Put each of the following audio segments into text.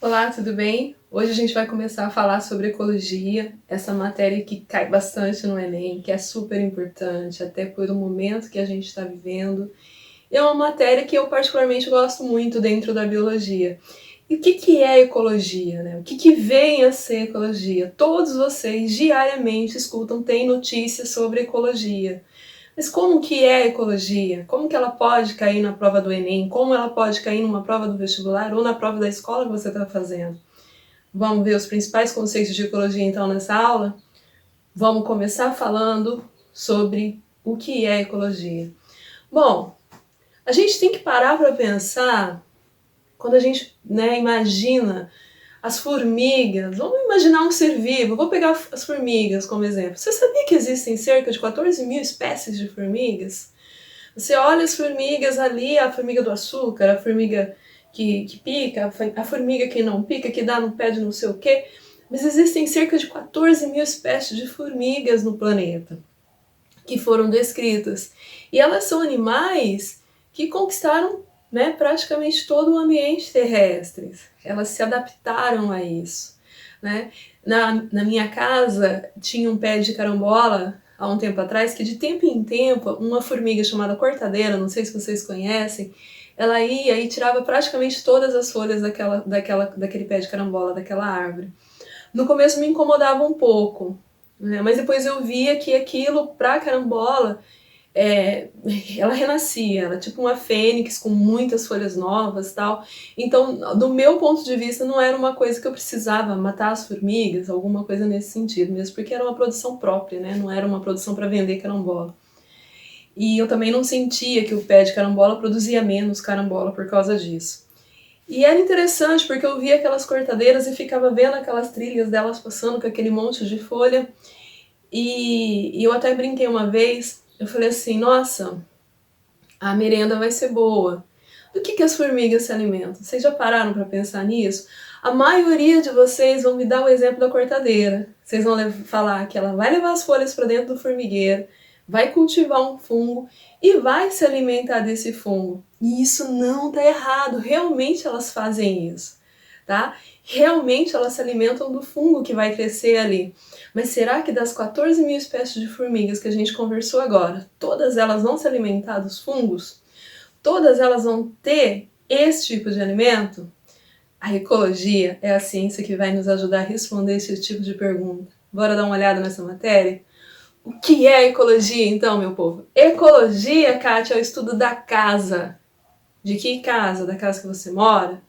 Olá, tudo bem? Hoje a gente vai começar a falar sobre ecologia, essa matéria que cai bastante no Enem, que é super importante, até por um momento que a gente está vivendo. E é uma matéria que eu particularmente gosto muito dentro da biologia. E o que é ecologia, né? O que vem a ser ecologia? Todos vocês diariamente escutam, têm notícias sobre ecologia. Mas como que é a ecologia? Como que ela pode cair na prova do Enem? Como ela pode cair numa prova do vestibular ou na prova da escola que você está fazendo? Vamos ver os principais conceitos de ecologia então nessa aula? Vamos começar falando sobre o que é ecologia. Bom, a gente tem que parar para pensar quando a gente imagina as formigas. Vamos imaginar um ser vivo. Vou pegar as formigas como exemplo. Você sabia que existem cerca de 14 mil espécies de formigas? Você olha as formigas ali, a formiga do açúcar, a formiga que pica, a formiga que não pica, que dá no pé de não sei o quê. Mas existem cerca de 14 mil espécies de formigas no planeta que foram descritas. E elas são animais que conquistaram praticamente todo o ambiente terrestre. Elas se adaptaram a isso. Né? Na minha casa tinha um pé de carambola há um tempo atrás que de tempo em tempo uma formiga chamada cortadeira, não sei se vocês conhecem, ela ia e tirava praticamente todas as folhas daquele pé de carambola, daquela árvore. No começo me incomodava um pouco, né? Mas depois eu via que aquilo pra carambola ela renascia, ela é tipo uma fênix com muitas folhas novas, tal. Então, do meu ponto de vista, não era uma coisa que eu precisava matar as formigas, alguma coisa nesse sentido, mesmo porque era uma produção própria, né? Não era uma produção para vender carambola. E eu também não sentia que o pé de carambola produzia menos carambola por causa disso. E era interessante porque eu via aquelas cortadeiras e ficava vendo aquelas trilhas delas passando com aquele monte de folha. E eu até brinquei uma vez, eu falei assim, nossa, a merenda vai ser boa. Do que as formigas se alimentam? Vocês já pararam para pensar nisso? A maioria de vocês vão me dar o exemplo da cortadeira. Vocês vão falar que ela vai levar as folhas para dentro do formigueiro, vai cultivar um fungo e vai se alimentar desse fungo. E isso não está errado, realmente elas fazem isso, tá? Realmente elas se alimentam do fungo que vai crescer ali. Mas será que das 14 mil espécies de formigas que a gente conversou agora, todas elas vão se alimentar dos fungos? Todas elas vão ter esse tipo de alimento? A ecologia é a ciência que vai nos ajudar a responder esse tipo de pergunta. Bora dar uma olhada nessa matéria? O que é ecologia, então, meu povo? Ecologia, Kátia, é o estudo da casa. De que casa? Da casa que você mora?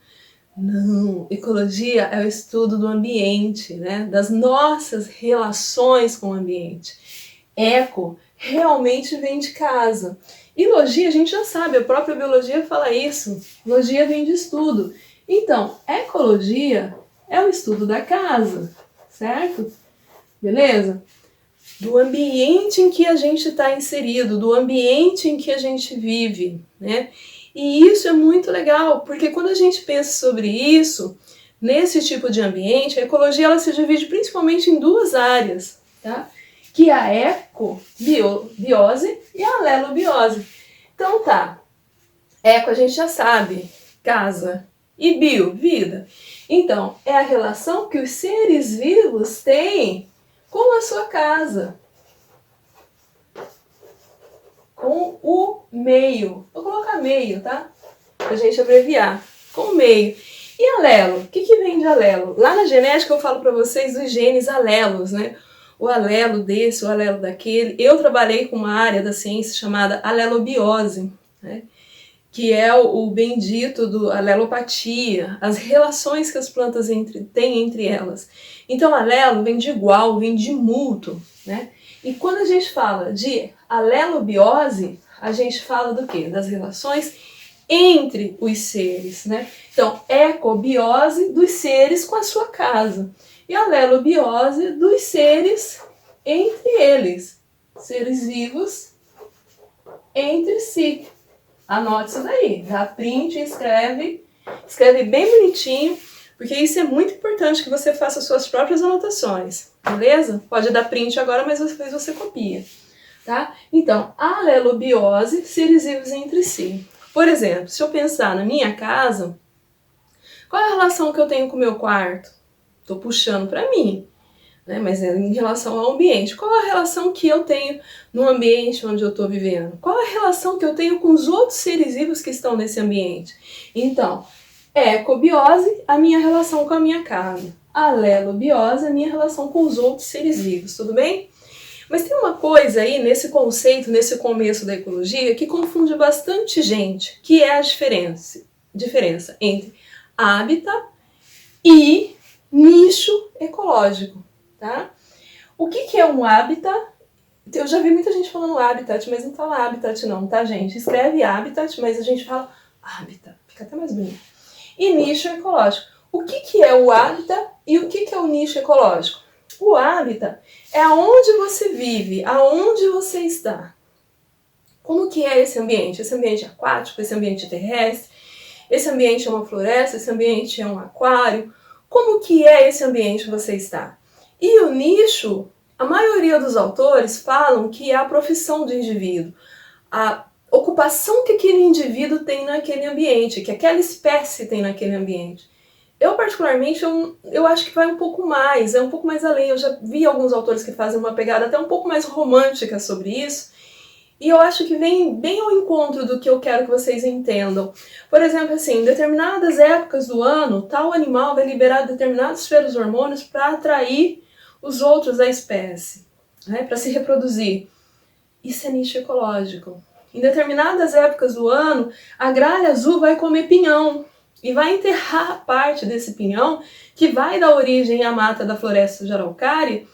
Não, ecologia é o estudo do ambiente, né? Das nossas relações com o ambiente. Eco realmente vem de casa. E logia a gente já sabe, a própria biologia fala isso. Logia vem de estudo. Então, ecologia é o estudo da casa, certo? Beleza? Do ambiente em que a gente está inserido, do ambiente em que a gente vive, né? E isso é muito legal, porque quando a gente pensa sobre isso, nesse tipo de ambiente, a ecologia ela se divide principalmente em duas áreas, tá? Que é a ecobiose e a alelobiose. Então tá, eco a gente já sabe, casa, e bio, vida. Então, é a relação que os seres vivos têm com a sua casa, com o meio. Vou colocar meio, tá? Pra gente abreviar. Com o meio. E alelo? O que vem de alelo? Lá na genética eu falo pra vocês dos genes alelos, né? O alelo desse, o alelo daquele. Eu trabalhei com uma área da ciência chamada alelobiose, né? Que é o bendito do alelopatia, as relações que as plantas têm entre elas. Então, alelo vem de igual, vem de mútuo, né? E quando a gente fala de alelobiose, a gente fala do quê? Das relações entre os seres, né? Então, ecobiose dos seres com a sua casa. E alelobiose dos seres entre eles. Seres vivos entre si. Anote isso daí, dá print e escreve bem bonitinho, porque isso é muito importante que você faça suas próprias anotações, beleza? Pode dar print agora, mas depois você copia, tá? Então, alelobiose, seres vivos entre si. Por exemplo, se eu pensar na minha casa, Qual é a relação que eu tenho com o meu quarto? Estou puxando para mim, né? Mas é em relação ao ambiente. Qual a relação que eu tenho no ambiente onde eu estou vivendo? Qual a relação que eu tenho com os outros seres vivos que estão nesse ambiente? Então, ecobiose, a minha relação com a minha casa. Alelobiose, a minha relação com os outros seres vivos, tudo bem? Mas tem uma coisa aí nesse conceito, nesse começo da ecologia, que confunde bastante gente, que é a diferença entre hábitat e nicho ecológico, tá? O que é um habitat? Eu já vi muita gente falando habitat, mas não fala habitat não, tá, gente? Escreve habitat, mas a gente fala habitat, fica até mais bonito. E nicho ecológico. O que é o habitat e o que é o nicho ecológico? O habitat é aonde você vive, aonde você está. Como que é esse ambiente? Esse ambiente aquático, esse ambiente terrestre, esse ambiente é uma floresta, esse ambiente é um aquário. Como que é esse ambiente que você está? E o nicho, a maioria dos autores falam que é a profissão do indivíduo, a ocupação que aquele indivíduo tem naquele ambiente, que aquela espécie tem naquele ambiente. Eu, particularmente, eu acho que vai um pouco mais, é um pouco mais além. Eu já vi alguns autores que fazem uma pegada até um pouco mais romântica sobre isso, e eu acho que vem bem ao encontro do que eu quero que vocês entendam. Por exemplo, assim, em determinadas épocas do ano, tal animal vai liberar determinados feromônios para atrair os outros da espécie, né, para se reproduzir. Isso é nicho ecológico. Em determinadas épocas do ano, a gralha azul vai comer pinhão e vai enterrar parte desse pinhão que vai dar origem à mata da floresta de araucária,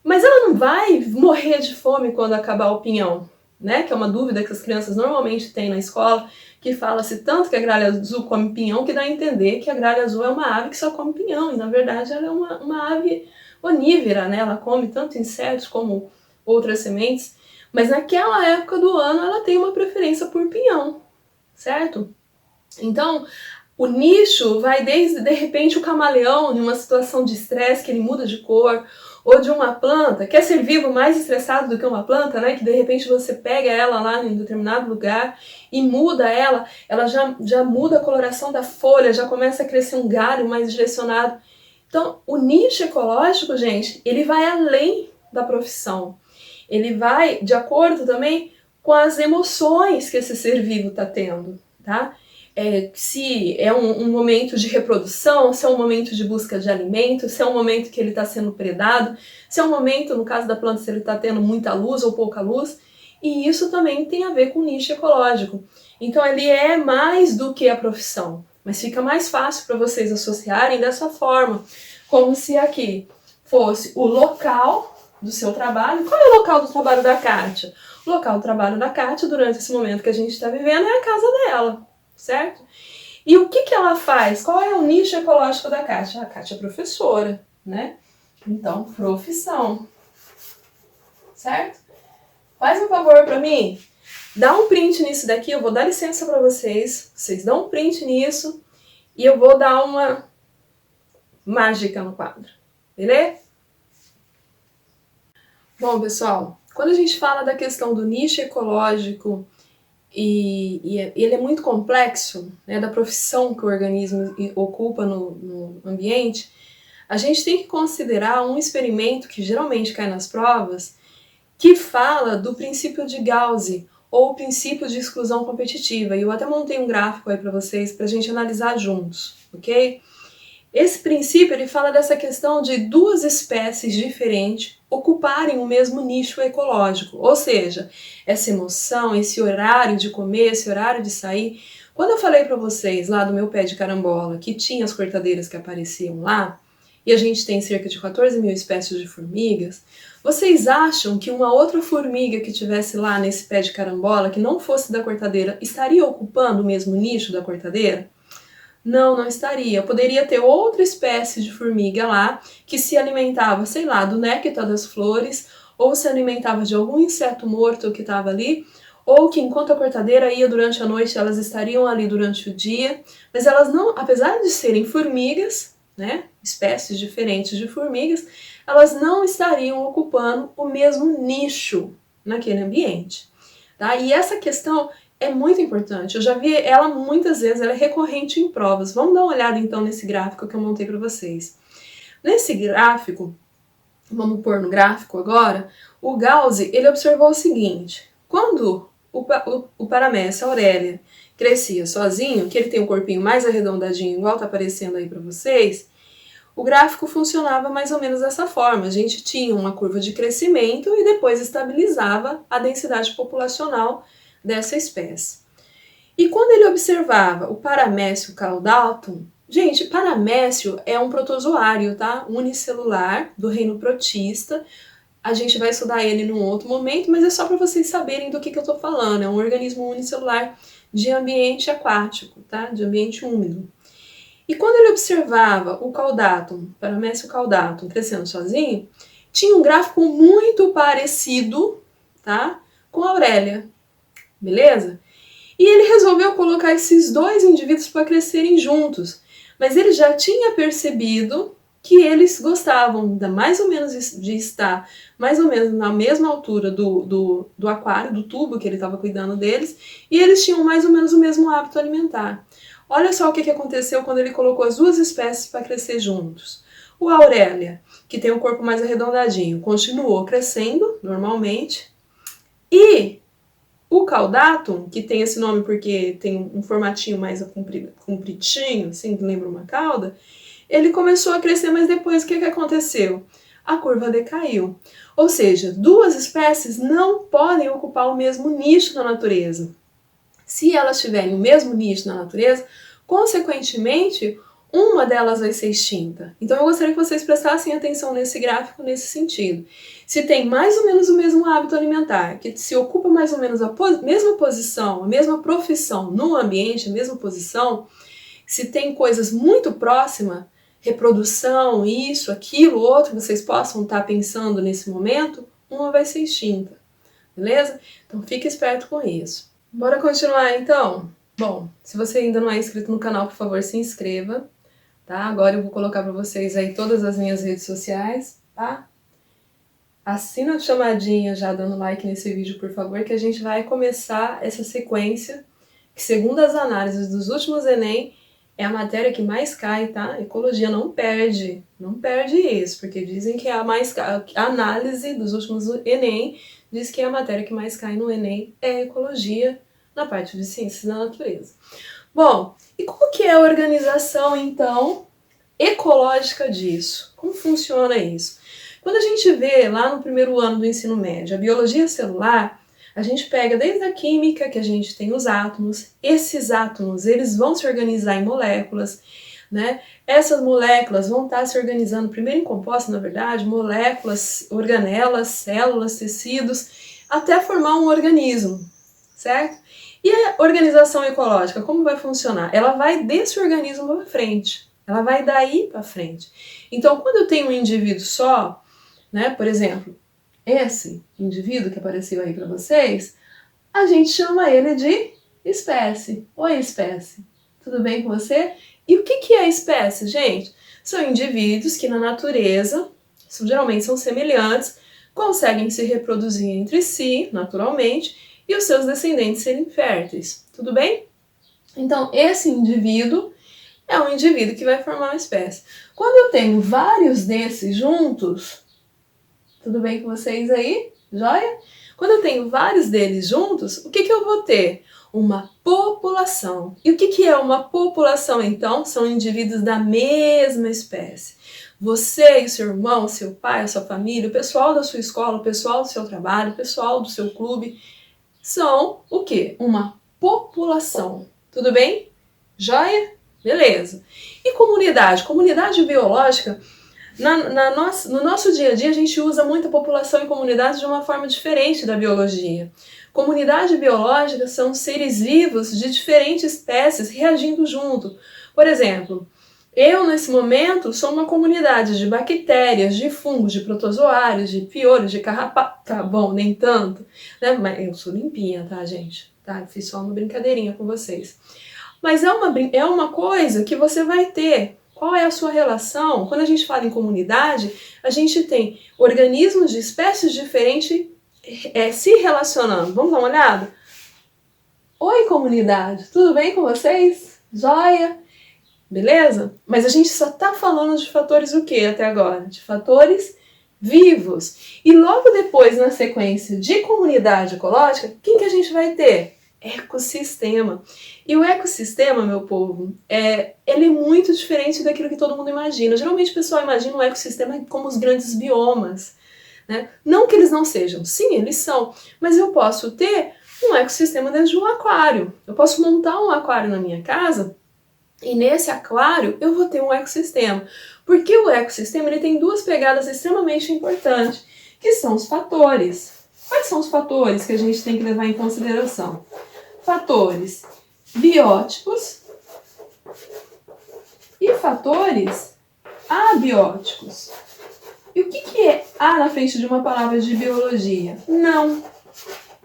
mas ela não vai morrer de fome quando acabar o pinhão, né? Que é uma dúvida que as crianças normalmente têm na escola, que fala-se tanto que a gralha azul come pinhão que dá a entender que a gralha azul é uma ave que só come pinhão, e na verdade ela é uma ave onívora, né? Ela come tanto insetos como outras sementes, mas naquela época do ano ela tem uma preferência por pinhão, certo? Então, o nicho vai desde, de repente, o camaleão, em uma situação de estresse, que ele muda de cor, ou de uma planta, quer ser vivo mais estressado do que uma planta, né? Que de repente você pega ela lá em determinado lugar e muda ela já muda a coloração da folha, já começa a crescer um galho mais direcionado. Então, o nicho ecológico, gente, ele vai além da profissão. Ele vai de acordo também com as emoções que esse ser vivo está tendo, tá? Se é um momento de reprodução, se é um momento de busca de alimento, se é um momento que ele está sendo predado, se é um momento, no caso da planta, se ele está tendo muita luz ou pouca luz, e isso também tem a ver com o nicho ecológico. Então ele é mais do que a profissão, mas fica mais fácil para vocês associarem dessa forma, como se aqui fosse o local do seu trabalho. Qual é o local do trabalho da Kátia? O local do trabalho da Kátia, durante esse momento que a gente está vivendo, é a casa dela, certo? E o que ela faz? Qual é o nicho ecológico da Kátia? A Kátia é professora, né? Então, profissão, certo? Faz um favor para mim, dá um print nisso daqui, eu vou dar licença para vocês dão um print nisso e eu vou dar uma mágica no quadro, beleza? Bom, pessoal, quando a gente fala da questão do nicho ecológico e ele é muito complexo, né, da profissão que o organismo ocupa no ambiente, a gente tem que considerar um experimento que geralmente cai nas provas, que fala do princípio de Gauss, ou o princípio de exclusão competitiva. E eu até montei um gráfico aí para vocês, para a gente analisar juntos, ok? Esse princípio ele fala dessa questão de duas espécies diferentes ocuparem o mesmo nicho ecológico, ou seja, essa emoção, esse horário de comer, esse horário de sair. Quando eu falei para vocês lá do meu pé de carambola que tinha as cortadeiras que apareciam lá, e a gente tem cerca de 14 mil espécies de formigas, vocês acham que uma outra formiga que tivesse lá nesse pé de carambola, que não fosse da cortadeira, estaria ocupando o mesmo nicho da cortadeira? Não, não estaria. Poderia ter outra espécie de formiga lá que se alimentava, sei lá, do néctar das flores, ou se alimentava de algum inseto morto que estava ali, ou que enquanto a cortadeira ia durante a noite, elas estariam ali durante o dia, mas elas não, apesar de serem formigas, né, espécies diferentes de formigas, elas não estariam ocupando o mesmo nicho naquele ambiente, tá? E essa questão é muito importante. Eu já vi ela muitas vezes, ela é recorrente em provas. Vamos dar uma olhada então nesse gráfico que eu montei para vocês. Nesse gráfico, vamos pôr no gráfico agora, o Gauss, ele observou o seguinte: quando o paramécio, a Aurélia, crescia sozinho, que ele tem um corpinho mais arredondadinho, igual tá aparecendo aí para vocês, o gráfico funcionava mais ou menos dessa forma. A gente tinha uma curva de crescimento e depois estabilizava a densidade populacional dessa espécie. E quando ele observava o paramécio Carl-Dalton, gente, paramécio é um protozoário, tá? Unicelular, do reino protista. A gente vai estudar ele num outro momento, mas é só para vocês saberem do que eu estou falando. É um organismo unicelular de ambiente aquático, tá? De ambiente úmido. E quando ele observava o Caudatum, paramécio Caudatum, crescendo sozinho, tinha um gráfico muito parecido, tá? Com a Aurélia, beleza? E ele resolveu colocar esses dois indivíduos para crescerem juntos, mas ele já tinha percebido que eles gostavam mais ou menos de estar mais ou menos na mesma altura do aquário, do tubo que ele estava cuidando deles, e eles tinham mais ou menos o mesmo hábito alimentar. Olha só o que aconteceu quando ele colocou as duas espécies para crescer juntos. O Aurélia, que tem um corpo mais arredondadinho, continuou crescendo normalmente, e o Caudatum, que tem esse nome porque tem um formatinho mais compridinho, assim, que lembra uma cauda, ele começou a crescer, mas depois o que aconteceu? A curva decaiu. Ou seja, duas espécies não podem ocupar o mesmo nicho na natureza. Se elas tiverem o mesmo nicho na natureza, consequentemente, uma delas vai ser extinta. Então eu gostaria que vocês prestassem atenção nesse gráfico nesse sentido. Se tem mais ou menos o mesmo hábito alimentar, que se ocupa mais ou menos a mesma posição, a mesma profissão no ambiente, a mesma posição, se tem coisas muito próximas, reprodução, isso, aquilo, outro, vocês possam estar pensando nesse momento, uma vai ser extinta, beleza? Então fique esperto com isso. Bora continuar então? Bom, se você ainda não é inscrito no canal, por favor, se inscreva, tá? Agora eu vou colocar para vocês aí todas as minhas redes sociais, tá? Assina a chamadinha já dando like nesse vídeo, por favor, que a gente vai começar essa sequência, que segundo as análises dos últimos Enem, é a matéria que mais cai, tá? Ecologia não perde isso, porque dizem que a análise dos últimos Enem diz que a matéria que mais cai no Enem é a ecologia, na parte de ciências da natureza. Bom, e como que é a organização, então, ecológica disso? Como funciona isso? Quando a gente vê lá no primeiro ano do ensino médio a biologia celular, a gente pega desde a química, que a gente tem os átomos, esses átomos eles vão se organizar em moléculas, né? Essas moléculas vão estar se organizando primeiro em compostos, na verdade, moléculas, organelas, células, tecidos, até formar um organismo, certo? E a organização ecológica, como vai funcionar? Ela vai desse organismo para frente, ela vai daí para frente. Então, quando eu tenho um indivíduo só, né, por exemplo, esse indivíduo que apareceu aí para vocês, a gente chama ele de espécie. Oi, espécie. Tudo bem com você? E o que é espécie, gente? São indivíduos que na natureza, geralmente são semelhantes, conseguem se reproduzir entre si, naturalmente, e os seus descendentes serem férteis. Tudo bem? Então, esse indivíduo é um indivíduo que vai formar uma espécie. Quando eu tenho vários desses juntos, tudo bem com vocês aí? Joia? Quando eu tenho vários deles juntos, o que eu vou ter? Uma população. E o que é uma população, então? São indivíduos da mesma espécie. Você e seu irmão, seu pai, a sua família, o pessoal da sua escola, o pessoal do seu trabalho, o pessoal do seu clube, são o quê? Uma população. Tudo bem? Joia? Beleza. E comunidade? Comunidade biológica, no nosso dia a dia a gente usa muito a população e comunidade de uma forma diferente da biologia. Comunidade biológica são seres vivos de diferentes espécies reagindo junto. Por exemplo, eu nesse momento sou uma comunidade de bactérias, de fungos, de protozoários, de piolhos, de carrapato. Tá bom, nem tanto, né? Mas eu sou limpinha, tá, gente? Tá, fiz só uma brincadeirinha com vocês. Mas é uma coisa que você vai ter. Qual é a sua relação? Quando a gente fala em comunidade, a gente tem organismos de espécies diferentes se relacionando. Vamos dar uma olhada? Oi, comunidade? Tudo bem com vocês? Joia? Beleza? Mas a gente só tá falando de fatores o que até agora? De fatores vivos. E logo depois, na sequência de comunidade ecológica, quem que a gente vai ter? Ecossistema. E o ecossistema, meu povo, ele é muito diferente daquilo que todo mundo imagina. Geralmente o pessoal imagina o ecossistema como os grandes biomas, né? Não que eles não sejam, sim, eles são, mas eu posso ter um ecossistema dentro de um aquário. Eu posso montar um aquário na minha casa e nesse aquário eu vou ter um ecossistema. Porque o ecossistema ele tem duas pegadas extremamente importantes, que são os fatores. Quais são os fatores que a gente tem que levar em consideração? Fatores bióticos e fatores abióticos. E o que é A na frente de uma palavra de biologia? Não.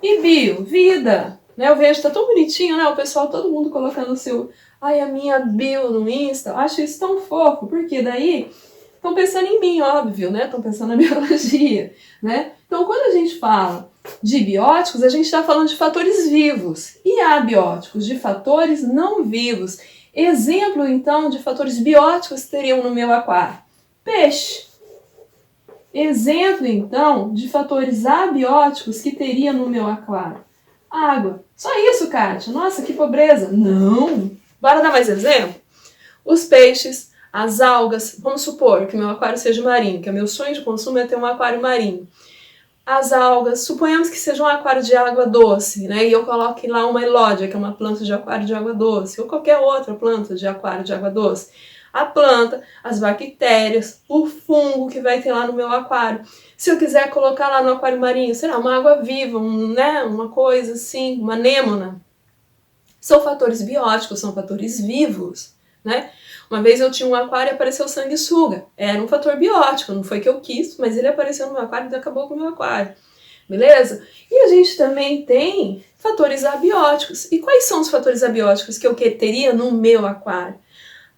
E bio, vida. Né? Eu vejo, tá tão bonitinho, né? O pessoal, todo mundo colocando o seu... Ai, a minha bio no Insta. Eu acho isso tão fofo, porque daí estão pensando em mim, óbvio, né? Estão pensando na biologia, né? Então, quando a gente fala de bióticos, a gente está falando de fatores vivos. E abióticos, de fatores não vivos. Exemplo, então, de fatores bióticos que teriam no meu aquário. Peixe. Exemplo, então, de fatores abióticos que teria no meu aquário. Água. Só isso, Kátia? Nossa, que pobreza. Não. Bora dar mais exemplo? Os peixes, as algas. Vamos supor que meu aquário seja marinho, que é meu sonho de consumo é ter um aquário marinho. As algas, suponhamos que seja um aquário de água doce, né? E eu coloque lá uma elódia, que é uma planta de aquário de água doce, ou qualquer outra planta de aquário de água doce. A planta, as bactérias, o fungo que vai ter lá no meu aquário. Se eu quiser colocar lá no aquário marinho, será uma água viva, né? Uma coisa assim, uma anêmona. São fatores bióticos, são fatores vivos, né? Uma vez eu tinha um aquário e apareceu sanguessuga. Era um fator biótico, não foi que eu quis, mas ele apareceu no meu aquário e acabou com o meu aquário. Beleza? E a gente também tem fatores abióticos. E quais são os fatores abióticos que eu teria no meu aquário?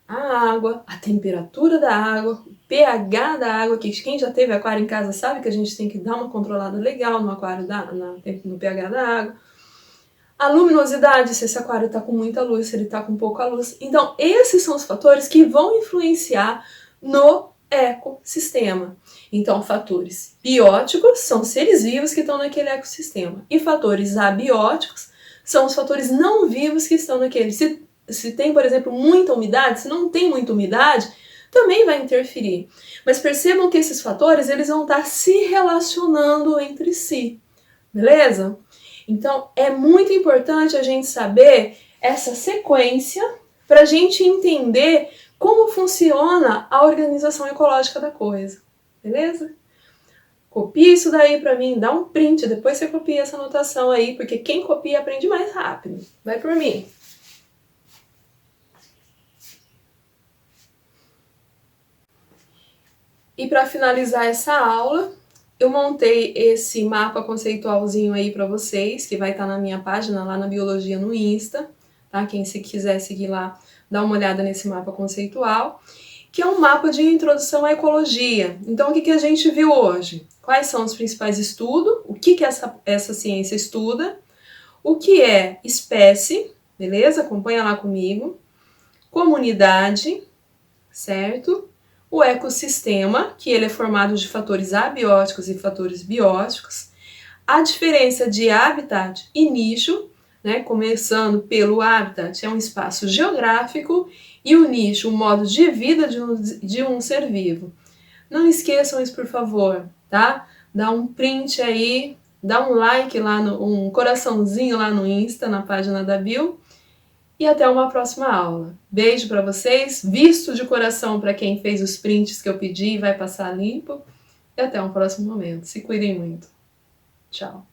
A água, a temperatura da água, o pH da água, que quem já teve aquário em casa sabe que a gente tem que dar uma controlada legal no aquário, no pH da água. A luminosidade, se esse aquário está com muita luz, se ele está com pouca luz. Então, esses são os fatores que vão influenciar no ecossistema. Então, fatores bióticos são seres vivos que estão naquele ecossistema. E fatores abióticos são os fatores não vivos que estão naquele. Se tem, por exemplo, muita umidade, se não tem muita umidade, também vai interferir. Mas percebam que esses fatores eles vão estar se relacionando entre si. Beleza? Então, é muito importante a gente saber essa sequência para a gente entender como funciona a organização ecológica da coisa. Beleza? Copia isso daí para mim, dá um print, depois você copia essa anotação aí, porque quem copia aprende mais rápido. Vai por mim. E para finalizar essa aula, eu montei esse mapa conceitualzinho aí para vocês, que vai estar na minha página lá na Biologia no Insta, tá? Quem se quiser seguir lá, dá uma olhada nesse mapa conceitual, que é um mapa de introdução à ecologia. Então, o que a gente viu hoje? Quais são os principais estudos? O que essa ciência estuda? O que é espécie, beleza? Acompanha lá comigo. Comunidade, certo? O ecossistema, que ele é formado de fatores abióticos e fatores bióticos, a diferença de habitat e nicho, né, começando pelo habitat, é um espaço geográfico, e o nicho, um modo de vida de um ser vivo. Não esqueçam isso, por favor, tá? Dá um print aí, dá um like lá, um coraçãozinho lá no Insta, na página da Bio, e até uma próxima aula. Beijo para vocês, visto de coração para quem fez os prints que eu pedi e vai passar limpo. E até um próximo momento. Se cuidem muito. Tchau.